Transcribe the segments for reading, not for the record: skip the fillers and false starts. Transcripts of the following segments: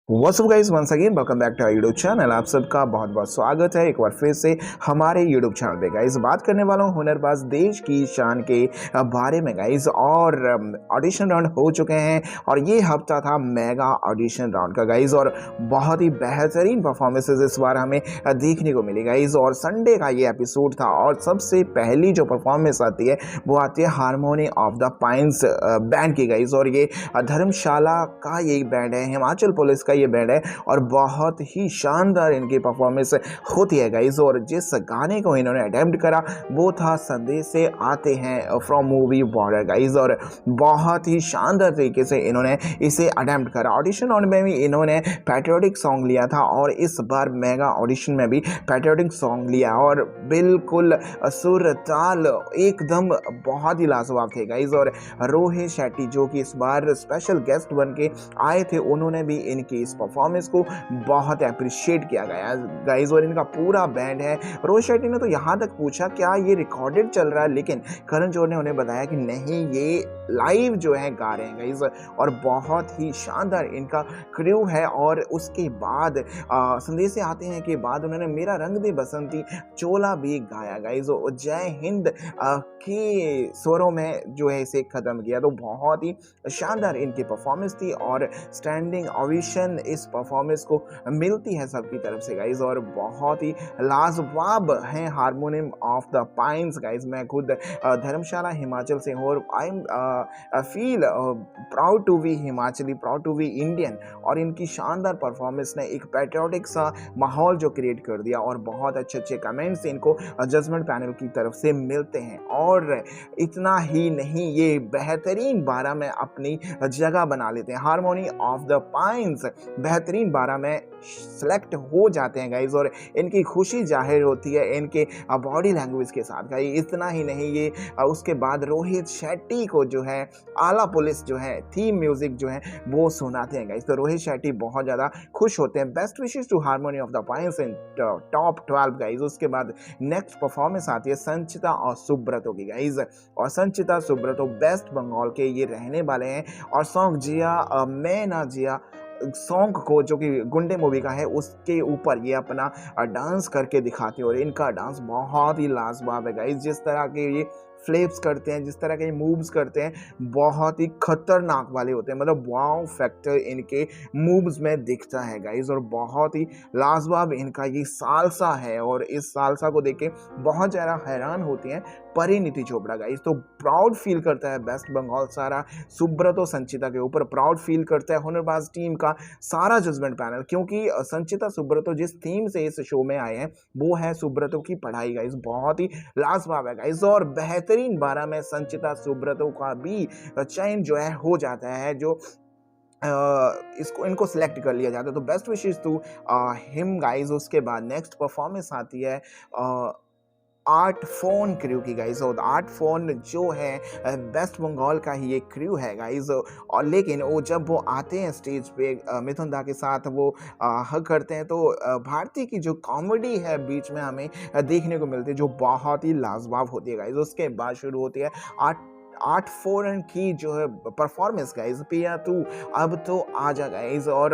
WhatsApp guys, once again welcome back to our YouTube channel. आप सबका बहुत बहुत स्वागत है एक बार फिर से हमारे यूट्यूब चैनल पे। गाइस बात करने वाला हूँ हुनरबाज देश की शान के बारे में गाइस। और ऑडिशन राउंड हो चुके हैं और ये हफ्ता था मेगा ऑडिशन राउंड का गाइस। और बहुत ही बेहतरीन परफॉर्मेंसेज इस बार हमें देखने को मिली गाइस। और संडे का ये एपिसोड था और सबसे पहली जो परफॉर्मेंस आती है वो आती है harmony of the pines band की गाइस। और ये धर्मशाला का ये बैंड है, हिमाचल पुलिस का ये बैंड है और बहुत ही शानदार इनकी परफॉर्मेंस होती है गाइस। और जिस गाने को इन्होंने अटेम्प्ट करा वो था संदेश से आते हैं फ्रॉम मूवी बॉर्डर गाइस। और बहुत ही शानदार तरीके से इन्होंने इसे अटेम्प्ट करा। ऑडिशन राउंड में भी इन्होंने पैट्रियोटिक सॉन्ग लिया था और इस बार मेगा ऑडिशन में भी पैट्रियोटिक सॉन्ग लिया और बिल्कुल सुर ताल एकदम बहुत ही लाजवाब थे गाइस। और रोहित शेट्टी जो कि इस बार स्पेशल गेस्ट बन के आए थे, उन्होंने भी इनकी इस परफॉर्मेंस को बहुत अप्रिशिएट किया गया गाइस। और इनका पूरा बैंड है। रोहित शेट्टी ने तो यहाँ तक पूछा क्या ये रिकॉर्डेड चल रहा है, लेकिन करण जौहर ने उन्हें बताया कि नहीं, ये लाइव जो है गा रहे हैं गाइस। और बहुत ही शानदार इनका क्रू है। और उसके बाद संदेश से आते हैं के बाद उन्होंने मेरा रंग दे बसंती चोला भी गाया गाइस। जय हिंद के स्वरों में जो है इसे खत्म किया। तो बहुत ही शानदार इनकी परफॉर्मेंस थी और स्टैंडिंग ओवेशन इस परफॉर्मेंस को मिलती है सबकी तरफ से गाइस। और बहुत ही लाजवाब हैं harmonium of the pines guys. मैं खुद धर्मशाला हिमाचल से हूँ और I am feel proud to be Himachali, proud to be Indian. और इनकी शानदार परफॉर्मेंस ने एक पैट्रियोटिक सा माहौल जो क्रिएट कर दिया और बहुत अच्छे अच्छे कमेंट्स इनको जजमेंट पैनल की तरफ से मिलते हैं। और इतना ही नहीं, ये बेहतरीन 12 में अपनी जगह बना लेते हैं। हारमोनी ऑफ द पाइन्स बेहतरीन 12 में सेलेक्ट हो जाते हैं गाइस। और इनकी खुशी जाहिर होती है इनके बॉडी लैंग्वेज के साथ गाइस। इतना ही नहीं, ये उसके बाद रोहित शेट्टी को जो है आला पुलिस जो है थीम म्यूजिक जो है वो सुनाते हैं गाइस। तो रोहित शेट्टी बहुत ज़्यादा खुश होते हैं। Best wishes to harmony of the pines in top 12 guys. उसके बाद नेक्स्ट परफॉर्मेंस आती है संचिता और सुब्रतो की गाइस। और संचिता सुब्रतो वेस्ट बंगाल के ये रहने वाले हैं। और सॉन्ग जिया मैं ना जिया सॉन्ग को जो कि गुंडे मूवी का है उसके ऊपर ये अपना डांस करके दिखाते हैं। और इनका डांस बहुत ही लाजवाब है गाइस। जिस तरह के ये फ्लिप्स करते हैं, जिस तरह के मूव्स करते हैं, बहुत ही खतरनाक वाले होते हैं। मतलब वाव फैक्टर इनके मूव्स में दिखता है गाइस। और बहुत ही लाजवाब इनका ये सालसा है। और इस सालसा को देख के बहुत ज़्यादा हैरान होती हैं परिणीति चोपड़ा गाइस। तो प्राउड फील करता है वेस्ट बंगाल सारा सुब्रतो संचिता के ऊपर। प्राउड फील करता है हुनरबाज टीम का सारा जजमेंट पैनल, क्योंकि संचिता सुब्रतो जिस थीम से इस शो में आए हैं वो है सुब्रतो की पढ़ाई गाइस। बहुत ही लाजवाब है गाइस। और बेहतरीन 12 में संचिता सुब्रतो का भी चयन जो है हो जाता है, जो इसको इनको सिलेक्ट कर लिया जाता है। तो best wishes to him guys. उसके बाद नेक्स्ट परफॉर्मेंस आती है आर्ट फोन क्रू की गाइस। और आर्ट फोन जो है वेस्ट बंगाल का ही एक क्रू है गाइस। और लेकिन वो जब वो आते हैं स्टेज पे मिथुन दा के साथ वो हग करते हैं, तो भारती की जो कॉमेडी है बीच में हमें देखने को मिलती है जो बहुत ही लाजवाब होती है गाइस। उसके बाद शुरू होती है आर्ट फोरन की जो है परफॉर्मेंस गाइस। पिया तू अब तो आ जा गाइस। और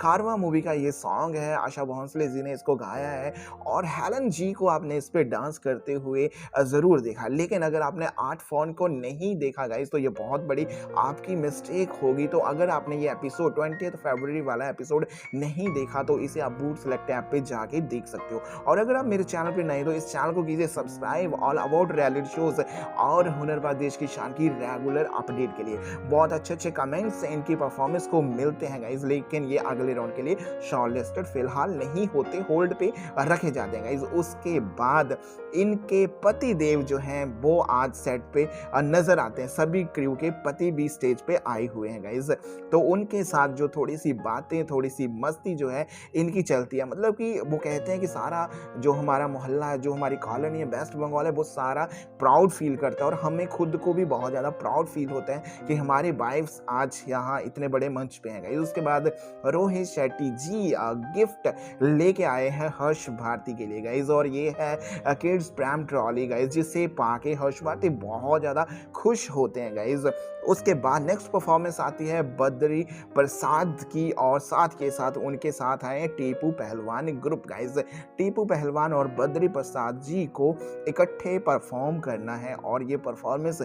कारवा मूवी का ये सॉन्ग है, आशा भोंसले जी ने इसको गाया है। और हेलन जी को आपने इस पे डांस करते हुए ज़रूर देखा। लेकिन अगर आपने आर्ट फोन को नहीं देखा गाइस तो ये बहुत बड़ी आपकी मिस्टेक होगी। तो अगर आपने ये एपिसोड 20 फरवरी वाला एपिसोड नहीं देखा तो इसे आप बूट सेलेक्ट ऐप पे जाके देख सकते हो। और अगर आप मेरे चैनल पे नए तो इस चैनल को कीजिए subscribe all about reality shows और हुनरबाज देश की शान की रेगुलर अपडेट के लिए। बहुत अच्छे अच्छे कमेंट्स इनकी परफॉर्मेंस को मिलते हैं गाइस। लेकिन ये अगले राउंड के लिए शॉर्टलिस्टेड फिलहाल नहीं होते, होल्ड पे रखे जाते हैं गाइस। उसके बाद इनके पति देव जो हैं वो आज सेट पे नजर आते हैं। सभी क्रू के पति भी स्टेज पे आए हुए हैं गाइस। तो उनके साथ जो थोड़ी सी बातें, थोड़ी सी मस्ती जो है इनकी चलती है। मतलब कि वो कहते हैं कि सारा जो हमारा मोहल्ला है, जो हमारी कॉलोनी है वेस्ट बंगाल है, वो सारा प्राउड फील करता है। और हमें खुद को भी बहुत ज़्यादा प्राउड फील होता है कि हमारी वाइफ्स आज यहाँ इतने बड़े मंच पे हैं गाइस। उसके बाद रोहित शेट्टी जी गिफ्ट लेके आए हैं हर्ष भारती के लिए गाइस। और ये है किड्स विंस प्रेम ट्रॉली गाइज, जिसे पाके हर्षवर्ती बहुत ज़्यादा खुश होते हैं गाइज। उसके बाद नेक्स्ट परफॉर्मेंस आती है बद्री प्रसाद की, और साथ के साथ उनके साथ आए टीपू पहलवान ग्रुप गाइज। टीपू पहलवान और बद्री प्रसाद जी को इकट्ठे परफॉर्म करना है और ये परफॉर्मेंस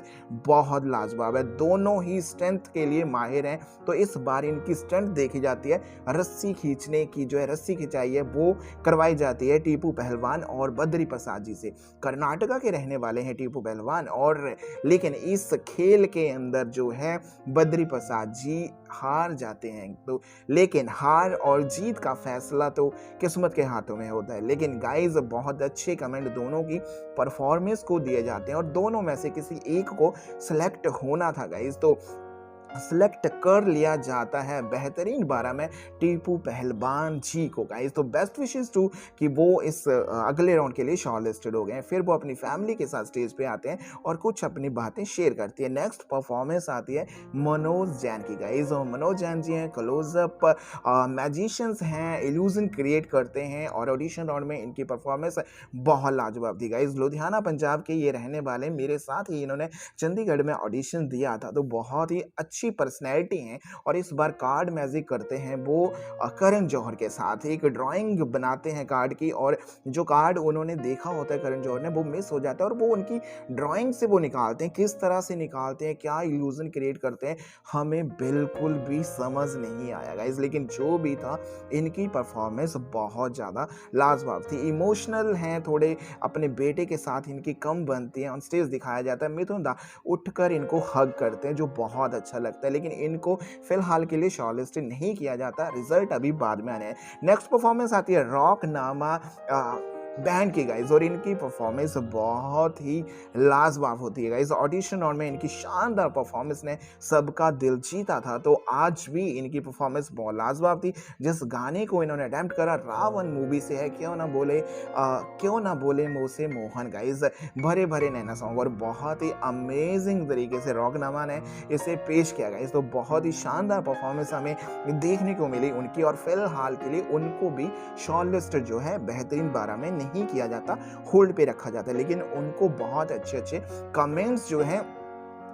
बहुत लाजवाब है। दोनों ही स्ट्रेंथ के लिए माहिर हैं, तो इस बार इनकी स्ट्रेंथ देखी जाती है। रस्सी खींचने की जो है रस्सी खिंचाई है वो करवाई जाती है टीपू पहलवान और बद्री प्रसाद जी से। कर्नाटका के रहने वाले हैं टीपू पहलवान, और लेकिन इस खेल के अंदर जो है बद्री प्रसाद जी हार जाते हैं। तो लेकिन हार और जीत का फैसला तो किस्मत के हाथों में होता है। लेकिन गाइज बहुत अच्छे कमेंट दोनों की परफॉर्मेंस को दिए जाते हैं और दोनों में से किसी एक को सिलेक्ट होना था गाइज, तो सिलेक्ट कर लिया जाता है बेहतरीन 12 में टीपू पहलवान जी को गाइस। तो बेस्ट विशेस टू कि वो इस अगले राउंड के लिए शॉर्टलिस्टेड हो गए हैं। फिर वो अपनी फैमिली के साथ स्टेज पे आते हैं और कुछ अपनी बातें शेयर करती है। नेक्स्ट परफॉर्मेंस आती है मनोज जैन की गाइस, और मनोज जैन जी हैं क्लोजअप मैजिशियंस हैं, इल्यूजन क्रिएट करते हैं, और ऑडिशन राउंड में इनकी परफॉर्मेंस बहुत लाजवाब थी गाइस। लुधियाना पंजाब के ये रहने वाले, मेरे साथ ही इन्होंने चंडीगढ़ में ऑडिशन दिया था, तो बहुत ही अच्छी पर्सनैलिटी हैं। और इस बार कार्ड मैजिक करते हैं वो करण जौहर के साथ। एक ड्राइंग बनाते हैं कार्ड की, और जो कार्ड उन्होंने देखा होता है करण जौहर ने, वो मिस हो जाता है, और वो उनकी ड्राइंग से वो निकालते हैं। किस तरह से निकालते हैं, क्या इल्यूजन क्रिएट करते हैं, हमें बिल्कुल भी समझ नहीं आया गाइस। लेकिन जो भी था, इनकी परफॉर्मेंस बहुत ज़्यादा लाजवाब थी। इमोशनल हैं थोड़े, अपने बेटे के साथ इनकी कम बनती है। ऑन स्टेज दिखाया जाता है मिथुन दा उठकर इनको हग करते हैं, जो बहुत अच्छा लगता है। लेकिन इनको फिलहाल के लिए शॉर्टलिस्टेड नहीं किया जाता, रिजल्ट अभी बाद में आने हैं। नेक्स्ट परफॉर्मेंस आती है रॉक नामा बैंड की गाइज, और इनकी परफॉर्मेंस बहुत ही लाजवाब होती है गाइज। ऑडिशन राउंड में इनकी शानदार परफॉर्मेंस ने सबका दिल जीता था, तो आज भी इनकी परफॉर्मेंस बहुत लाजवाब थी। जिस गाने को इन्होंने अटेम्प्ट करा रावण मूवी से है, क्यों ना बोले मुँह से मोहन गाइज, भरे भरे नैना सॉन्ग, और बहुत ही अमेजिंग तरीके से रॉकनामा ने इसे पेश किया गाइज। तो बहुत ही शानदार परफॉर्मेंस हमें देखने को मिली उनकी, और फिलहाल के लिए उनको भी शॉर्टलिस्ट जो है बेहतरीन 12 में नहीं किया जाता, होल्ड पे रखा जाता है। लेकिन उनको बहुत अच्छे कमेंट्स जो हैं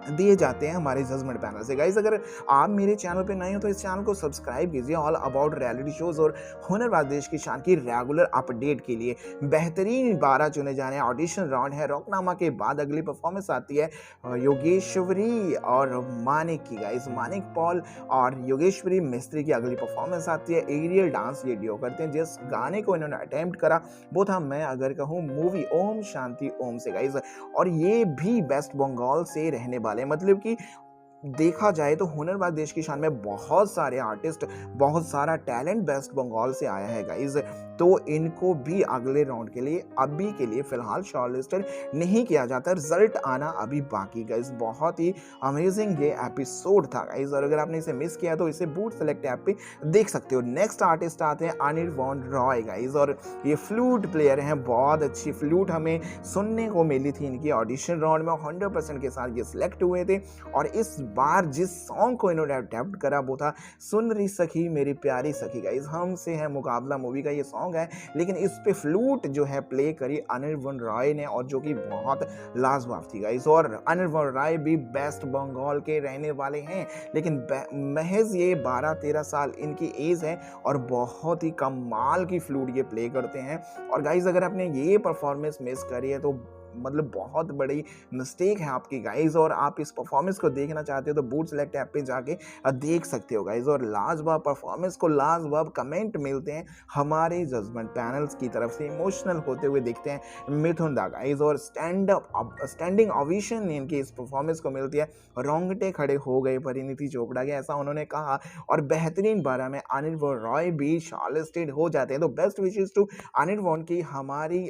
दिए जाते हैं हमारे जजमेंट पैनल से गाइज। अगर आप मेरे चैनल पे नए हो तो इस चैनल को सब्सक्राइब कीजिए ऑल अबाउट रियलिटी शोज और हुनरबाज देश की शान की रेगुलर अपडेट के लिए। बेहतरीन 12 चुने जाने ऑडिशन राउंड है। रॉकनामा के बाद अगली परफॉर्मेंस आती है योगेश्वरी और मानिक की गाइज। मानिक पॉल और योगेश्वरी मिस्त्री की अगली परफॉर्मेंस आती है। एरियल डांस ये डियो करते हैं। जिस गाने को इन्होंने अटेम्प्ट करा वो था मैं अगर कहूँ मूवी ओम शांति ओम से गाइज, और ये भी वेस्ट बंगाल से रहने वाले, मतलब कि देखा जाए तो हुनरबाज देश की शान में बहुत सारे आर्टिस्ट, बहुत सारा टैलेंट वेस्ट बंगाल से आया है गाइज। तो इनको भी अगले राउंड के लिए अभी के लिए फिलहाल शॉर्टलिस्टेड नहीं किया जाता, रिजल्ट आना अभी बाकी गाइज। बहुत ही अमेजिंग ये एपिसोड था गाइज, और अगर आपने इसे मिस किया तो इसे बूट सेलेक्ट ऐप पे देख सकते हो। नेक्स्ट आर्टिस्ट आते हैं अनिर्बान रॉय गाइज, और ये फ्लूट प्लेयर हैं। बहुत अच्छी फ्लूट हमें सुनने को मिली थी इनकी ऑडिशन राउंड में, 100% के साथ ये सिलेक्ट हुए थे। और इस बार जिस सॉन्ग को इन्होंने अटेम्प्ट करा वो था सुन रही सखी मेरी प्यारी सखी गाइज, हमसे है मुकाबला मूवी का ये सॉन्ग है। लेकिन इस पे फ्लूट जो है प्ले करी अनिर्बान रॉय ने, और जो कि बहुत लाजवाब थी गाइज। और अनिर्बान रॉय भी वेस्ट बंगाल के रहने वाले हैं, लेकिन महज ये 12-13 साल इनकी एज है, और बहुत ही कमाल की फ्लूट ये प्ले करते हैं। और गाइज अगर आपने ये परफॉर्मेंस मिस करी है तो मतलब बहुत बड़ी मिस्टेक है आपकी गाइज, और आप इस परफॉर्मेंस को देखना चाहते हो तो बूट सेलेक्ट ऐप पे जाके देख सकते हो गाइज। और लाजवाब परफॉर्मेंस को लाजवाब कमेंट मिलते हैं हमारे जजमेंट पैनल्स की तरफ से। इमोशनल होते हुए दिखते हैं मिथुन दा गाइज, और स्टैंडिंग ओवेशन इनकी इस परफॉर्मेंस को मिलती है। रोंगटे खड़े हो गए परिणीति चोपड़ा के, ऐसा उन्होंने कहा। और बेहतरीन 12 में अनिर्बान रॉय भी शॉर्टलिस्टेड हो जाते हैं। तो बेस्ट विशेस टू अनिर्बान की, हमारी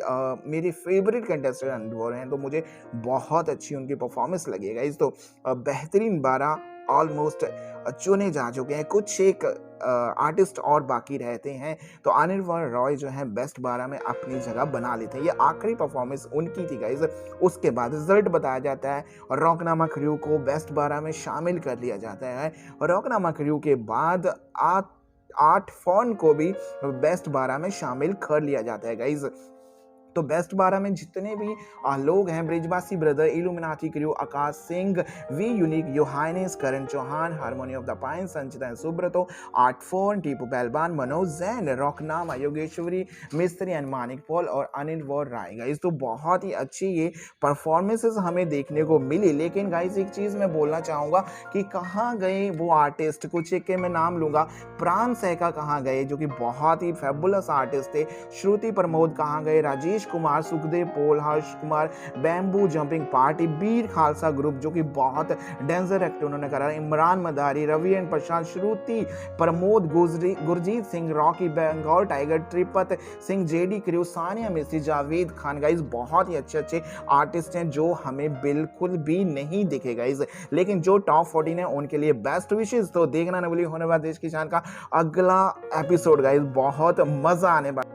मेरी फेवरेट कंटेस्टेंट वो हैं, तो मुझे बहुत अच्छी उनकी परफॉर्मेंस लगेगा इस। तो बेहतरीन 12 ऑलमोस्ट चुने जा चुके हैं, कुछ एक आर्टिस्ट और बाकी रहते हैं। तो अनिर्बान रॉय जो है बेस्ट 12 में अपनी जगह बना लेते हैं। ये आखिरी परफॉर्मेंस उनकी थी गाइज। उसके बाद रिजल्ट बताया जाता है और रॉकनामा क्रू को बेस्ट 12 में शामिल कर लिया जाता है। और रॉकनामा क्रू के बाद 8 फॉन को भी बेस्ट 12 में शामिल कर लिया जाता है गाइज। तो बेस्ट 12 में जितने भी लोग हैं, Brijwasi brother, illuminati crew, Akash Singh, V unique, योहानिस, Karan Chauhan, harmony of the pine, Sanchita and Subrato, art phone, Tipu Pahalwan, Manoj Jain, रॉकनामा, Yogeshwari मिस्त्री एंड मानिक पॉल और अनिल वॉर राय। गाइस तो बहुत ही अच्छी ये परफॉर्मेंसेस हमें देखने को मिली। लेकिन गाइस एक चीज़ मैं बोलना चाहूँगा कि कहाँ गए वो आर्टिस्ट, कुछ एक के मैं नाम लूँगा, प्राण सहका कहाँ गए जो कि बहुत ही फेबुलस आर्टिस्ट थे, श्रुति प्रमोद कहाँ गए, Rajesh Kumar, Sukhdev Pol, Harsh Kumar, bamboo jumping party, Bir Khalsa group जो कि बहुत डेंजर एक्ट उन्होंने करा, Imran Madari, Ravi and Prashant, Shruti Pramod, Gurjeet Singh, Rocky, Bengal tiger, Tripat Singh, JD crew, Sania Mistry, Javed Khan. Guys बहुत ही अच्छे अच्छे आर्टिस्ट हैं जो हमें बिल्कुल भी नहीं दिखे गाइस, लेकिन जो टॉप 14 है उनके लिए बेस्ट विशेष। तो देखना न भूलिए होने वाला देश की शान का अगला एपिसोड गाइस, बहुत मजा आने वाला।